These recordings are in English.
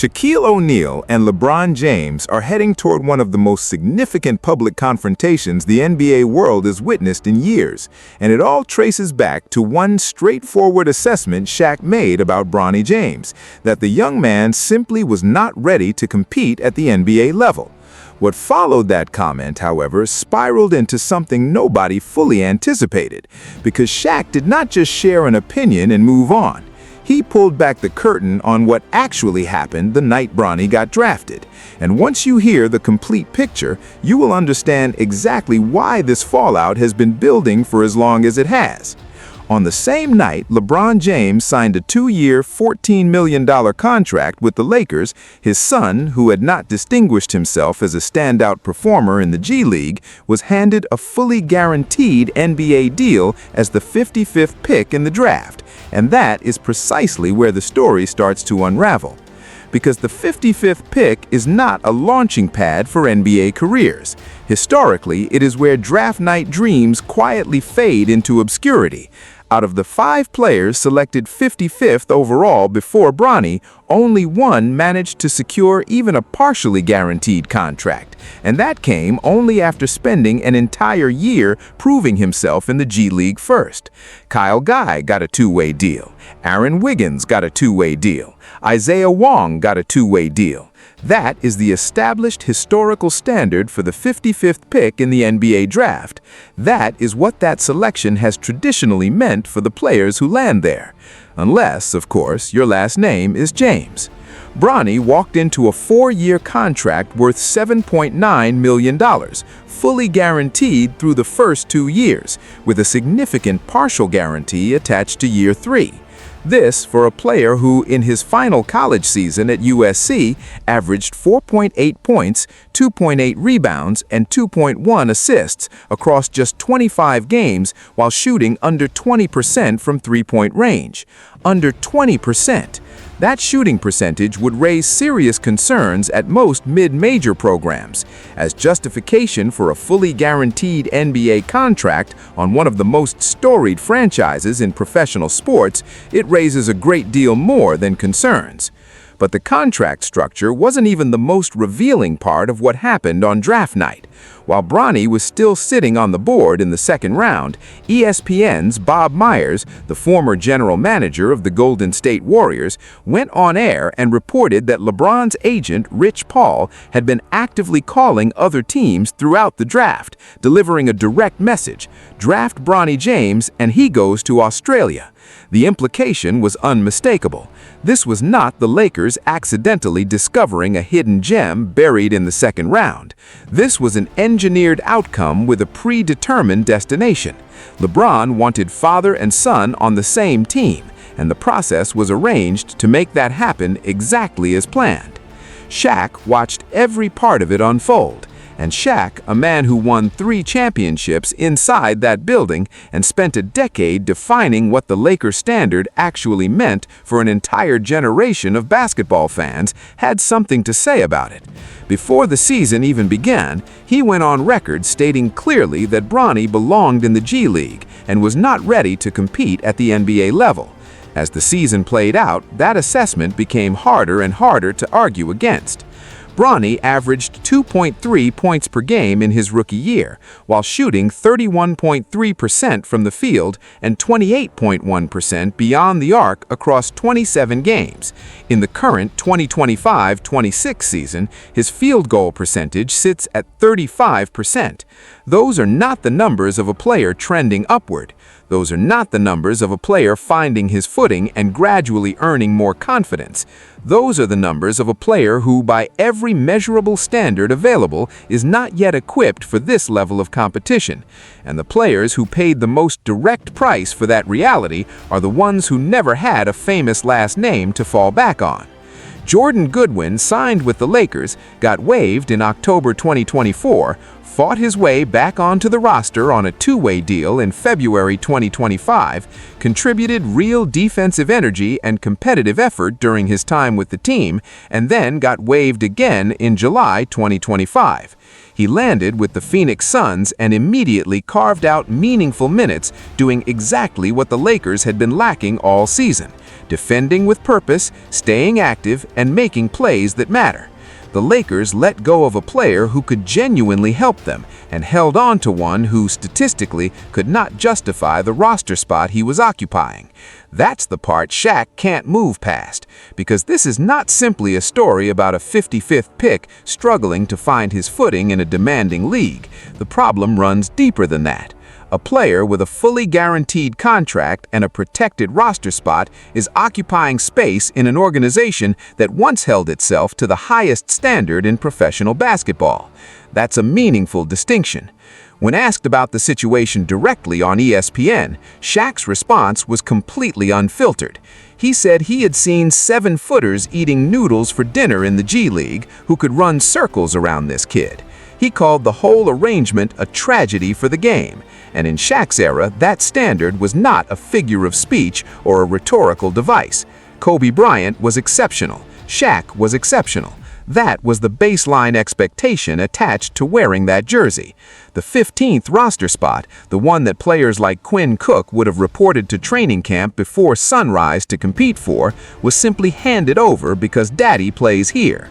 Shaquille O'Neal and LeBron James are heading toward one of the most significant public confrontations the NBA world has witnessed in years, and it all traces back to one straightforward assessment Shaq made about Bronny James, that the young man simply was not ready to compete at the NBA level. What followed that comment, however, spiraled into something nobody fully anticipated, because Shaq did not just share an opinion and move on. He pulled back the curtain on what actually happened the night Bronny got drafted. And once you hear the complete picture, you will understand exactly why this fallout has been building for as long as it has. On the same night, LeBron James signed a 2-year, $14 million contract with the Lakers. His son, who had not distinguished himself as a standout performer in the G League, was handed a fully guaranteed NBA deal as the 55th pick in the draft. And that is precisely where the story starts to unravel. Because the 55th pick is not a launching pad for NBA careers. Historically, it is where draft night dreams quietly fade into obscurity. Out of the 5 players selected 55th overall before Bronny, only one managed to secure even a partially guaranteed contract. And that came only after spending an entire year proving himself in the G League first. Kyle Guy got a 2-way deal. Aaron Wiggins got a 2-way deal. Isaiah Wong got a 2-way deal. That is the established historical standard for the 55th pick in the NBA draft. That is what that selection has traditionally meant for the players who land there. Unless, of course, your last name is James. Bronny walked into a 4-year contract worth $7.9 million, fully guaranteed through the first 2 years, with a significant partial guarantee attached to year 3. This for a player who, in his final college season at USC, averaged 4.8 points, 2.8 rebounds, and 2.1 assists across just 25 games while shooting under 20% from three-point range. Under 20%. That shooting percentage would raise serious concerns at most mid-major programs. As justification for a fully guaranteed NBA contract on one of the most storied franchises in professional sports, it raises a great deal more than concerns. But the contract structure wasn't even the most revealing part of what happened on draft night. While Bronny was still sitting on the board in the second round, ESPN's Bob Myers, the former general manager of the Golden State Warriors, went on air and reported that LeBron's agent, Rich Paul, had been actively calling other teams throughout the draft, delivering a direct message: draft Bronny James and he goes to Australia. The implication was unmistakable. This was not the Lakers accidentally discovering a hidden gem buried in the second round. This was an engineered outcome with a predetermined destination. LeBron wanted father and son on the same team, and the process was arranged to make that happen exactly as planned. Shaq watched every part of it unfold. And Shaq, a man who won 3 championships inside that building and spent a decade defining what the Lakers standard actually meant for an entire generation of basketball fans, had something to say about it. Before the season even began, he went on record stating clearly that Bronny belonged in the G League and was not ready to compete at the NBA level. As the season played out, that assessment became harder and harder to argue against. Bronny averaged 2.3 points per game in his rookie year, while shooting 31.3% from the field and 28.1% beyond the arc across 27 games. In the current 2025-26 season, his field goal percentage sits at 35%. Those are not the numbers of a player trending upward. Those are not the numbers of a player finding his footing and gradually earning more confidence. Those are the numbers of a player who, by every measurable standard available, is not yet equipped for this level of competition. And the players who paid the most direct price for that reality are the ones who never had a famous last name to fall back on. Jordan Goodwin signed with the Lakers, got waived in October 2024, fought his way back onto the roster on a 2-way deal in February 2025, contributed real defensive energy and competitive effort during his time with the team, and then got waived again in July 2025. He landed with the Phoenix Suns and immediately carved out meaningful minutes, doing exactly what the Lakers had been lacking all season: defending with purpose, staying active, and making plays that matter. The Lakers let go of a player who could genuinely help them and held on to one who statistically could not justify the roster spot he was occupying. That's the part Shaq can't move past, because this is not simply a story about a 55th pick struggling to find his footing in a demanding league. The problem runs deeper than that. A player with a fully guaranteed contract and a protected roster spot is occupying space in an organization that once held itself to the highest standard in professional basketball. That's a meaningful distinction. When asked about the situation directly on ESPN, Shaq's response was completely unfiltered. He said he had seen 7-footers eating noodles for dinner in the G League who could run circles around this kid. He called the whole arrangement a tragedy for the game, and in Shaq's era, that standard was not a figure of speech or a rhetorical device. Kobe Bryant was exceptional. Shaq was exceptional. That was the baseline expectation attached to wearing that jersey. The 15th roster spot, the one that players like Quinn Cook would have reported to training camp before sunrise to compete for, was simply handed over because Daddy plays here.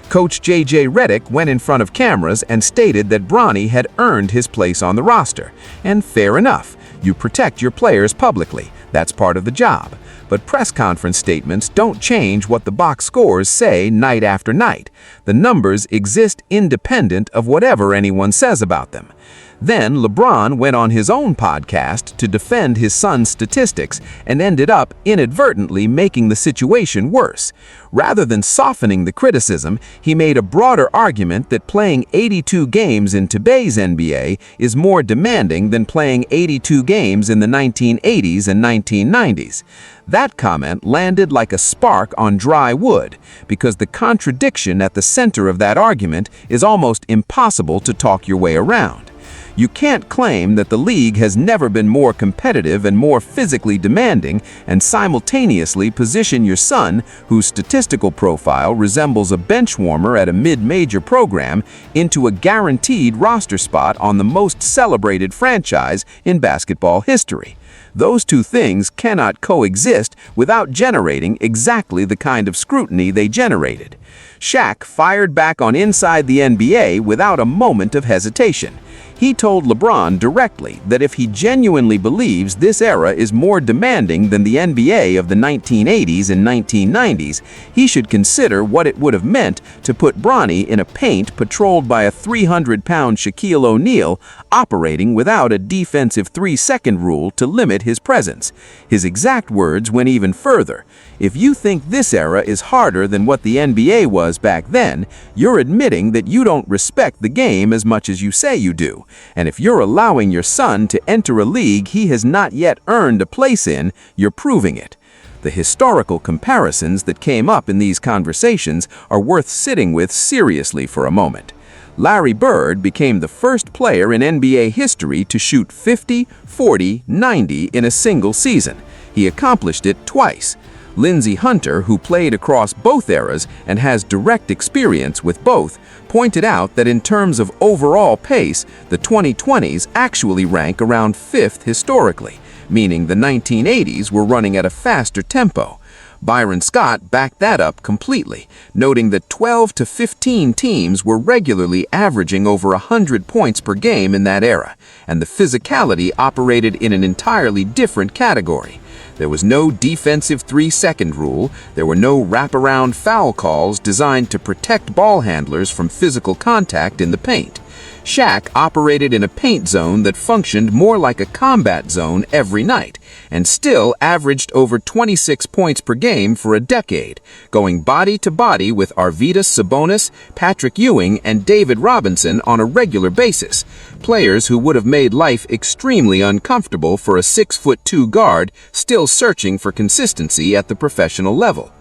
Coach J.J. Redick went in front of cameras and stated that Bronny had earned his place on the roster. And fair enough, you protect your players publicly. That's part of the job. But press conference statements don't change what the box scores say night after night. The numbers exist independent of whatever anyone says about them. Then LeBron went on his own podcast to defend his son's statistics and ended up inadvertently making the situation worse. Rather than softening the criticism, he made a broader argument that playing 82 games in today's NBA is more demanding than playing 82 games in the 1980s and 1990s. That comment landed like a spark on dry wood, because the contradiction at the center of that argument is almost impossible to talk your way around. You can't claim that the league has never been more competitive and more physically demanding and simultaneously position your son, whose statistical profile resembles a bench warmer at a mid-major program, into a guaranteed roster spot on the most celebrated franchise in basketball history. Those two things cannot coexist without generating exactly the kind of scrutiny they generated. Shaq fired back on Inside the NBA without a moment of hesitation. He told LeBron directly that if he genuinely believes this era is more demanding than the NBA of the 1980s and 1990s, he should consider what it would have meant to put Bronny in a paint patrolled by a 300-pound Shaquille O'Neal operating without a defensive 3-second rule to limit his presence. His exact words went even further. If you think this era is harder than what the NBA was back then, you're admitting that you don't respect the game as much as you say you do. And if you're allowing your son to enter a league he has not yet earned a place in, you're proving it. The historical comparisons that came up in these conversations are worth sitting with seriously for a moment. Larry Bird became the first player in NBA history to shoot 50, 40, 90 in a single season. He accomplished it twice. Lindsey Hunter, who played across both eras and has direct experience with both, pointed out that in terms of overall pace, the 2020s actually rank around 5th historically, meaning the 1980s were running at a faster tempo. Byron Scott backed that up completely, noting that 12 to 15 teams were regularly averaging over 100 points per game in that era, and the physicality operated in an entirely different category. There was no defensive 3-second rule. There were no wraparound foul calls designed to protect ball handlers from physical contact in the paint. Shaq operated in a paint zone that functioned more like a combat zone every night, and still averaged over 26 points per game for a decade, going body to body with Arvydas Sabonis, Patrick Ewing, and David Robinson on a regular basis, players who would have made life extremely uncomfortable for a 6'2" guard still searching for consistency at the professional level.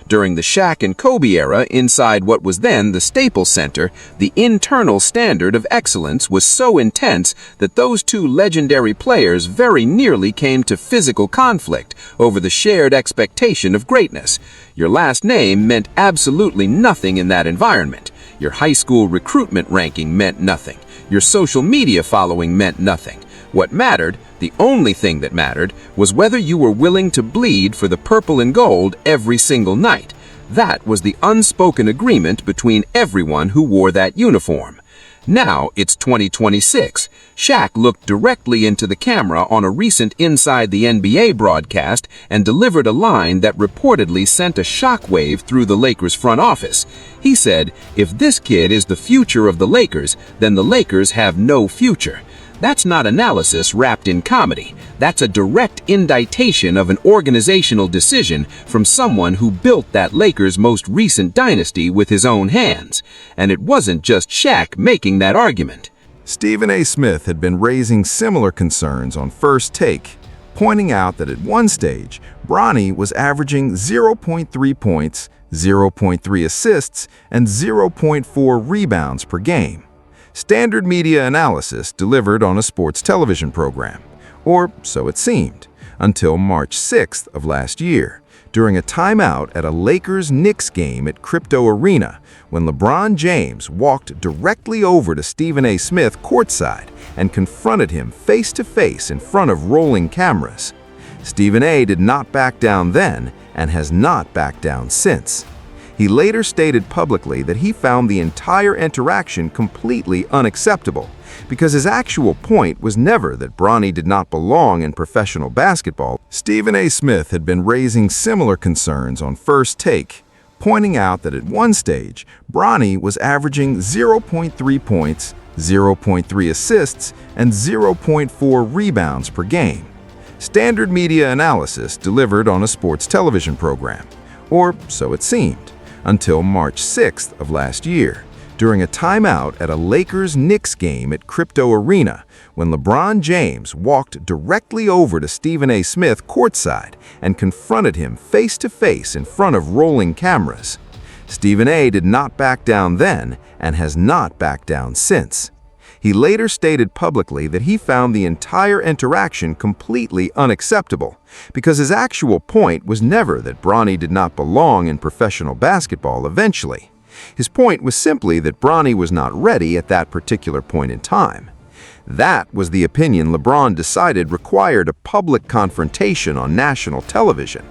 During the Shaq and Kobe era, inside what was then the Staples Center, the internal standard of excellence was so intense that those two legendary players very nearly came to physical conflict over the shared expectation of greatness. Your last name meant absolutely nothing in that environment. Your high school recruitment ranking meant nothing. Your social media following meant nothing. What mattered, the only thing that mattered, was whether you were willing to bleed for the purple and gold every single night. That was the unspoken agreement between everyone who wore that uniform. Now it's 2026. Shaq looked directly into the camera on a recent Inside the NBA broadcast and delivered a line that reportedly sent a shockwave through the Lakers front office. He said, "If this kid is the future of the Lakers, then the Lakers have no future." That's not analysis wrapped in comedy. That's a direct indictation of an organizational decision from someone who built that Lakers' most recent dynasty with his own hands. And it wasn't just Shaq making that argument. Stephen A. Smith had been raising similar concerns on First Take, pointing out that at one stage, Bronny was averaging 0.3 points, 0.3 assists, and 0.4 rebounds per game. Standard media analysis delivered on a sports television program, or so it seemed, until March 6th of last year, during a timeout at a Lakers-Knicks game at Crypto Arena, when LeBron James walked directly over to Stephen A. Smith courtside and confronted him face-to-face in front of rolling cameras. Stephen A. did not back down then and has not backed down since. He later stated publicly that he found the entire interaction completely unacceptable, because his actual point was never that Bronny did not belong in professional basketball. Stephen A. Smith had been raising similar concerns on First Take, pointing out that at one stage, Bronny was averaging 0.3 points, 0.3 assists, and 0.4 rebounds per game. Standard media analysis delivered on a sports television program, or so it seemed, until March 6th of last year, during a timeout at a Lakers-Knicks game at Crypto Arena, when LeBron James walked directly over to Stephen A. Smith courtside and confronted him face-to-face in front of rolling cameras. Stephen A. did not back down then and has not backed down since. He later stated publicly that he found the entire interaction completely unacceptable, because his actual point was never that Bronny did not belong in professional basketball eventually. His point was simply that Bronny was not ready at that particular point in time. That was the opinion LeBron decided required a public confrontation on national television.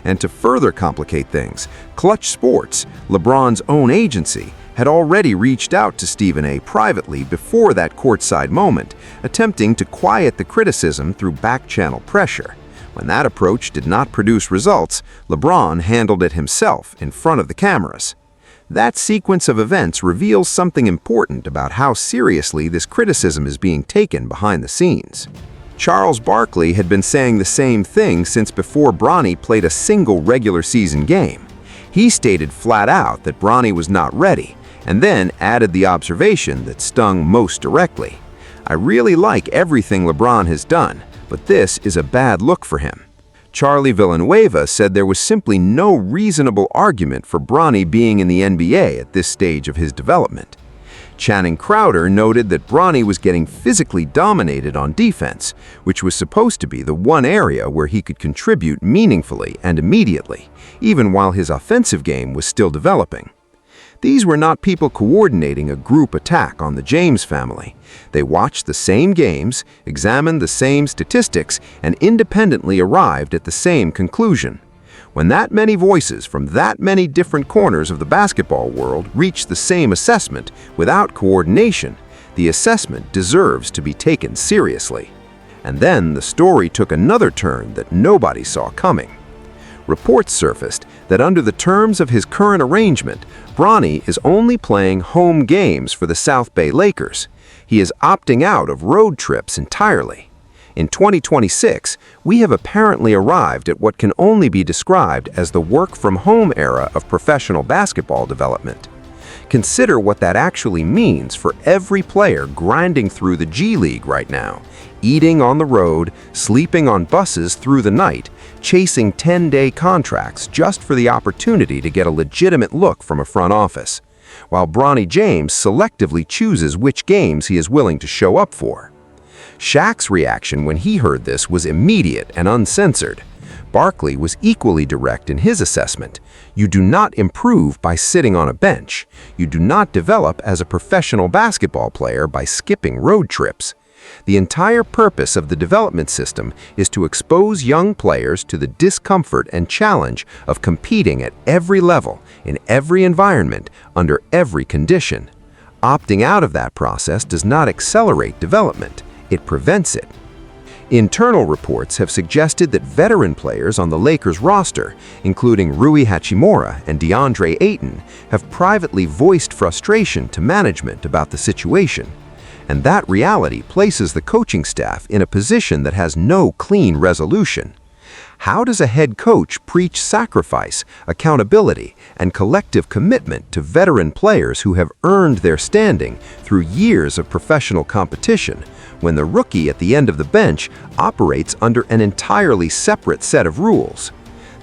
And to further complicate things, Clutch Sports, LeBron's own agency, had already reached out to Stephen A. privately before that courtside moment, attempting to quiet the criticism through back-channel pressure. When that approach did not produce results, LeBron handled it himself in front of the cameras. That sequence of events reveals something important about how seriously this criticism is being taken behind the scenes. Charles Barkley had been saying the same thing since before Bronny played a single regular season game. He stated flat out that Bronny was not ready, and then added the observation that stung most directly. "I really like everything LeBron has done, but this is a bad look for him." Charlie Villanueva said there was simply no reasonable argument for Bronny being in the NBA at this stage of his development. Channing Crowder noted that Bronny was getting physically dominated on defense, which was supposed to be the one area where he could contribute meaningfully and immediately, even while his offensive game was still developing. These were not people coordinating a group attack on the James family. They watched the same games, examined the same statistics, and independently arrived at the same conclusion. When that many voices from that many different corners of the basketball world reach the same assessment without coordination, the assessment deserves to be taken seriously. And then the story took another turn that nobody saw coming. Reports surfaced that under the terms of his current arrangement, Bronny is only playing home games for the South Bay Lakers. He is opting out of road trips entirely. In 2026, we have apparently arrived at what can only be described as the work-from-home era of professional basketball development. Consider what that actually means for every player grinding through the G League right now, eating on the road, sleeping on buses through the night, chasing 10-day contracts just for the opportunity to get a legitimate look from a front office, while Bronny James selectively chooses which games he is willing to show up for. Shaq's reaction when he heard this was immediate and uncensored. Barkley was equally direct in his assessment. You do not improve by sitting on a bench. You do not develop as a professional basketball player by skipping road trips. The entire purpose of the development system is to expose young players to the discomfort and challenge of competing at every level, in every environment, under every condition. Opting out of that process does not accelerate development, it prevents it. Internal reports have suggested that veteran players on the Lakers roster, including Rui Hachimura and DeAndre Ayton, have privately voiced frustration to management about the situation. And that reality places the coaching staff in a position that has no clean resolution. How does a head coach preach sacrifice, accountability, and collective commitment to veteran players who have earned their standing through years of professional competition, when the rookie at the end of the bench operates under an entirely separate set of rules?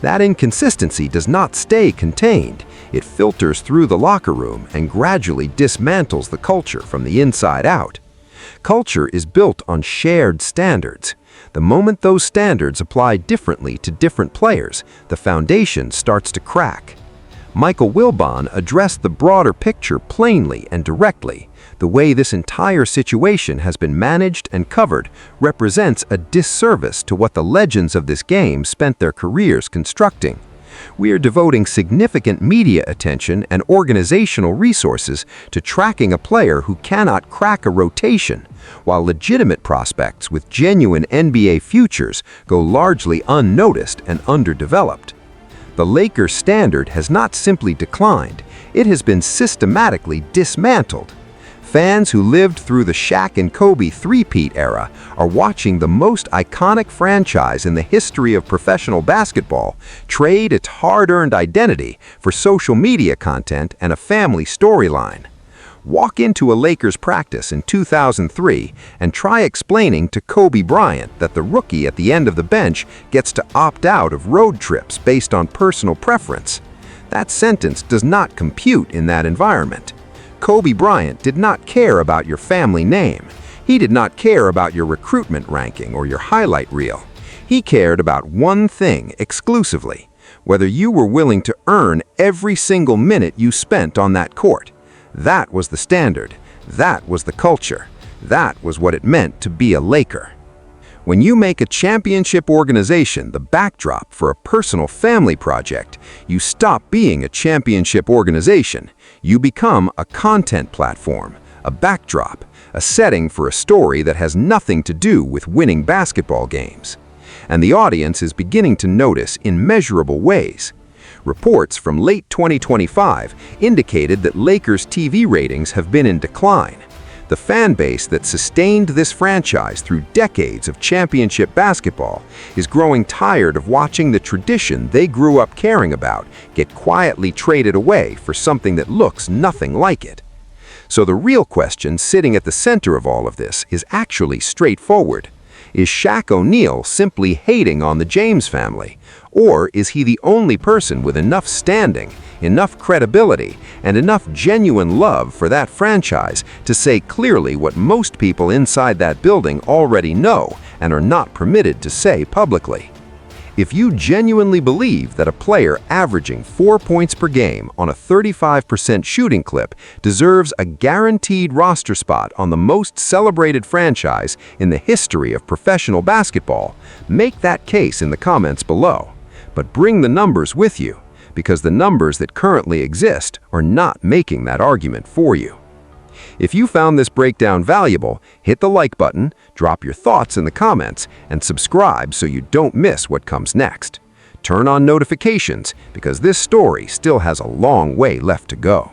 That inconsistency does not stay contained. It filters through the locker room and gradually dismantles the culture from the inside out. Culture is built on shared standards. The moment those standards apply differently to different players, the foundation starts to crack. Michael Wilbon addressed the broader picture plainly and directly. The way this entire situation has been managed and covered represents a disservice to what the legends of this game spent their careers constructing. We are devoting significant media attention and organizational resources to tracking a player who cannot crack a rotation, while legitimate prospects with genuine NBA futures go largely unnoticed and underdeveloped. The Lakers' standard has not simply declined, it has been systematically dismantled. Fans who lived through the Shaq and Kobe three-peat era are watching the most iconic franchise in the history of professional basketball trade its hard-earned identity for social media content and a family storyline. Walk into a Lakers practice in 2003 and try explaining to Kobe Bryant that the rookie at the end of the bench gets to opt out of road trips based on personal preference. That sentence does not compute in that environment. Kobe Bryant did not care about your family name. He did not care about your recruitment ranking or your highlight reel. He cared about one thing exclusively: whether you were willing to earn every single minute you spent on that court. That was the standard. That was the culture. That was what it meant to be a Laker. When you make a championship organization the backdrop for a personal family project, you stop being a championship organization. You become a content platform, a backdrop, a setting for a story that has nothing to do with winning basketball games. And the audience is beginning to notice in measurable ways. Reports from late 2025 indicated that Lakers' TV ratings have been in decline. The fan base that sustained this franchise through decades of championship basketball is growing tired of watching the tradition they grew up caring about get quietly traded away for something that looks nothing like it. So the real question sitting at the center of all of this is actually straightforward. Is Shaq O'Neal simply hating on the James family? Or is he the only person with enough standing, enough credibility, and enough genuine love for that franchise to say clearly what most people inside that building already know and are not permitted to say publicly? If you genuinely believe that a player averaging 4 points per game on a 35% shooting clip deserves a guaranteed roster spot on the most celebrated franchise in the history of professional basketball, make that case in the comments below. But bring the numbers with you, because the numbers that currently exist are not making that argument for you. If you found this breakdown valuable, hit the like button, drop your thoughts in the comments, and subscribe so you don't miss what comes next. Turn on notifications, because this story still has a long way left to go.